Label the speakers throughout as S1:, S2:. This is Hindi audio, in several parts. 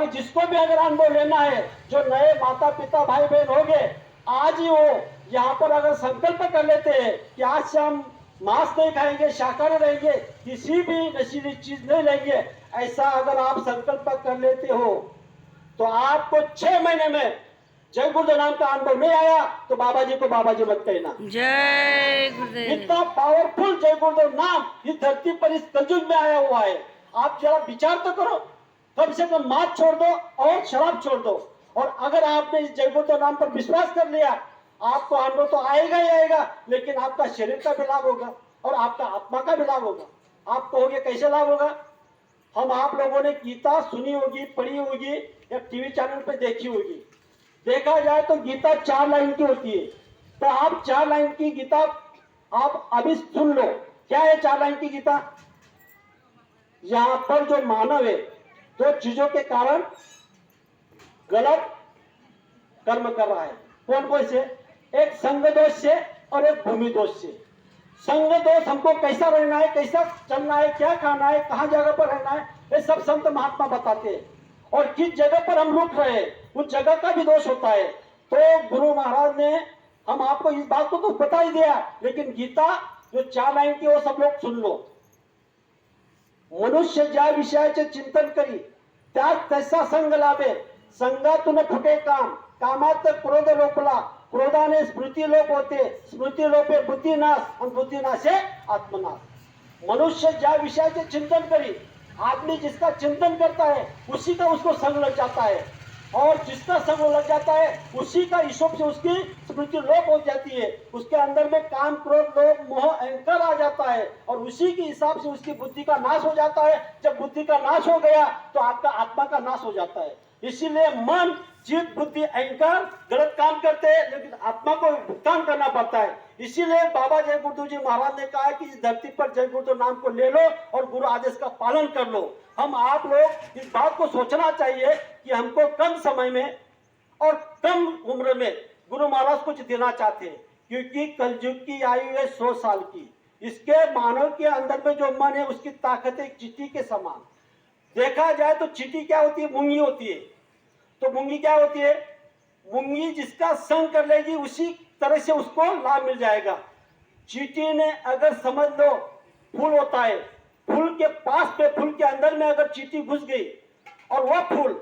S1: और जिसको भी अगर अनुभव लेना है, जो नए माता पिता भाई बहन हो गए, आज ही वो यहाँ पर अगर संकल्प कर लेते हैं कि आज से हम मांस नहीं खाएंगे, शाकाहारी रहेंगे, किसी भी नशीली चीज नहीं लेंगे, ऐसा अगर आप संकल्प कर लेते हो तो आपको 6 महीने में जय गुरुदेव नाम का अनुभव नहीं आया तो बाबा जी को बाबा जी मत कहना।
S2: जय गुरुदेव।
S1: इतना पावरफुल जय गुरुदेव नाम इस धरती पर इस कलयुग में आया हुआ है। आप जरा विचार तो करो, कम से कम मांस छोड़ दो और शराब छोड़ दो, और अगर आपने इस जय गुरुदेव नाम पर विश्वास कर लिया, आपको अनुभव तो आएगा ही आएगा, लेकिन आपका शरीर का भी लाभ होगा और आपका आत्मा का भी लाभ होगा। आप कहोगे कैसे लाभ होगा? हम आप लोगों ने गीता सुनी होगी, पढ़ी होगी या टीवी चैनल पे देखी होगी। देखा जाए तो गीता 4 लाइन की होती है, तो आप 4 लाइन की गीता आप अभी सुन लो। क्या है 4 लाइन की गीता? यहाँ पर जो मानव है 2 चीजों के कारण गलत कर्म कर रहा है। कौन कौन से? एक संग दोष से और एक भूमि दोष से। संग दोष, हमको कैसा रहना है, कैसा चलना है, क्या खाना है, कहाँ जगह पर रहना है, ये सब संत महात्मा बताते हैं। और किस जगह पर हम रुक रहे हैं उस जगह का भी दोष होता है। तो गुरु महाराज ने हम आपको इस बात को तो बता ही दिया, लेकिन गीता जो 4 लाइन की वो सब लोग सुन लो। मनुष्य ज्या विषयाचे चिंतन करी त्यात तैसा संग लाभे, संगातून फुटे काम, कामात क्रोध लोपला, क्रोधाने स्मृती लोप होते, स्मृती लोपे बुद्धिनाश और बुद्धिनाशे आत्मनाश। मनुष्य ज्या विषयाचे चिंतन करी, आदमी जिसका चिंतन करता है उसी का उसको संग लग जाता है, और जिसका संग लग जाता है उसी का हिसाब से उसकी स्मृति लोप हो जाती है, उसके अंदर में काम क्रोध लोभ मोह अहंकार आ जाता है, और उसी के हिसाब से उसकी बुद्धि का नाश हो जाता है। जब बुद्धि का नाश हो गया तो आपका आत्मा का नाश हो जाता है। इसीलिए मन चित्त बुद्धि अहंकार गलत काम करते हैं, लेकिन आत्मा को भुगतान करना पड़ता है। इसीलिए बाबा जय गुरुदेव जी महाराज ने कहा कि इस धरती पर जय गुरुदेव नाम को ले लो और गुरु आदेश का पालन कर लो। हम आप लोग इस बात को सोचना चाहिए कि हमको कम समय में और कम उम्र में गुरु महाराज कुछ देना चाहते हैं, क्योंकि कलयुग की आयु है 100 साल की। इसके मानव के अंदर में जो मन है उसकी ताकत है चींटी के समान। देखा जाए तो चींटी क्या होती है? मूंगी होती है। तो मूंगी क्या होती है? मूंगी जिसका संग कर लेगी उसी तरह से उसको लाभ मिल जाएगा। चींटी ने अगर समझ लो फूल होता है, फूल के पास पे फूल के अंदर में अगर चींटी घुस गई और वह फूल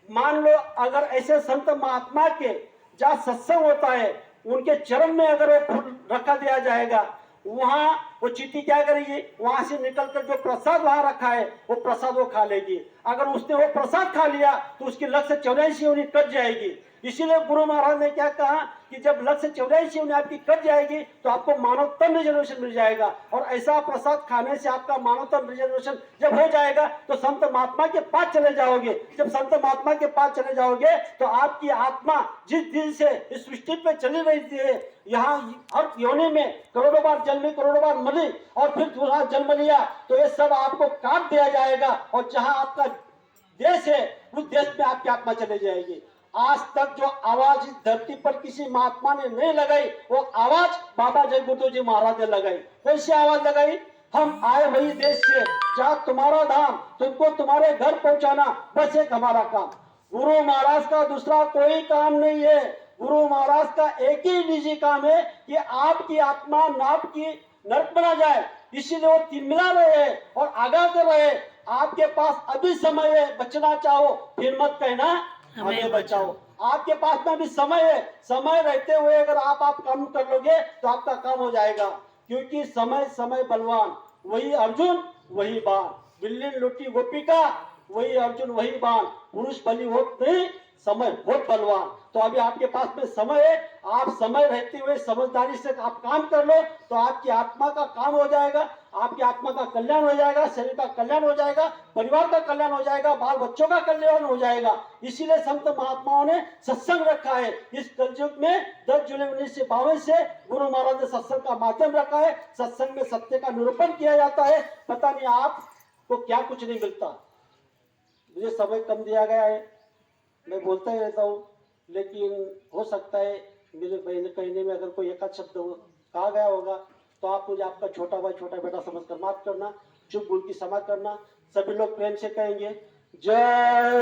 S1: मान लो अगर ऐसे संत महात्मा के जहाँ सत्संग होता है उनके चरण में अगर वो फूल रखा दिया जाएगा, वहां वो चींटी क्या करेगी? वहां से निकलकर जो प्रसाद वहां रखा है वो प्रसाद वो खा लेगी। अगर उसने वो प्रसाद खा लिया तो उसकी लक्ष्य 84 योनि कट जाएगी। इसीलिए गुरु महाराज ने क्या कहा कि जब लक्ष्य 84 योनि आपकी कट जाएगी तो आपको मानवतम रिजर्वेशन मिल जाएगा, और ऐसा प्रसाद खाने से आपका मानवतम रिजर्वेशन जब हो जाएगा तो संत महात्मा के पास चले जाओगे। जब संत महात्मा के पास चले जाओगे तो आपकी आत्मा जिस दिन से इस सृष्टि पे चली रही है, यहाँ हर योनि में करोड़ों बार जन्मी, करोड़ों बार मरी और फिर वहां जन्म लिया, तो ये सब आपको काट दिया जाएगा, और जहां आपका देश है उस देश में आपकी आत्मा चली जाएगी। आज तक जो आवाज इस धरती पर किसी महात्मा ने नहीं लगाई वो आवाज बाबा जय गुरुदेव जी महाराज ने लगाई। कैसी आवाज लगाई? हम आए वही देश से जहाँ तुम्हारा धाम, तुमको तुम्हारे घर पहुंचाना बस एक हमारा काम। गुरु महाराज का दूसरा कोई काम नहीं है। गुरु महाराज का एक ही निजी काम है कि आपकी आत्मा नाप की नरक बना जाए, इसीलिए वो तिलमिला रहे हैं और आगाह कर रहे हैं। आपके पास अभी समय है, बचना चाहो फिर मत कहना हमें बचाओ। आपके पास में भी समय है, समय रहते हुए अगर आप काम कर लोगे तो आपका काम हो जाएगा, क्योंकि समय समय बलवान, वही अर्जुन वही बाण, बिल्ली लुटी गोपिका वही अर्जुन वही बाण, पुरुष बलि होत नहीं समय बहुत बलवान। तो अभी आपके पास में समय है, आप समय रहते हुए समझदारी से आप काम कर लो तो आपकी आत्मा का काम हो जाएगा, आपकी आत्मा का कल्याण हो जाएगा, शरीर का कल्याण हो जाएगा, परिवार का कल्याण हो जाएगा, बाल बच्चों का कल्याण हो जाएगा। इसीलिए संत महात्माओं ने सत्संग रखा है। इस कलयुग में 10 जुलाई 1952 से गुरु महाराज ने सत्संग का माध्यम रखा है। सत्संग में सत्य का निरूपण किया जाता है। पता नहीं आपको क्या कुछ नहीं मिलता। मुझे समय कम दिया गया है, मैं बोलता ही रहता हूँ, लेकिन हो सकता है मेरे कहने में अगर कोई एक आध शब्द कहा गया होगा तो आप मुझे आपका छोटा भाई छोटा बेटा समझकर माफ करना, चुप बोल की क्षमा करना। सभी लोग प्रेम से कहेंगे जय।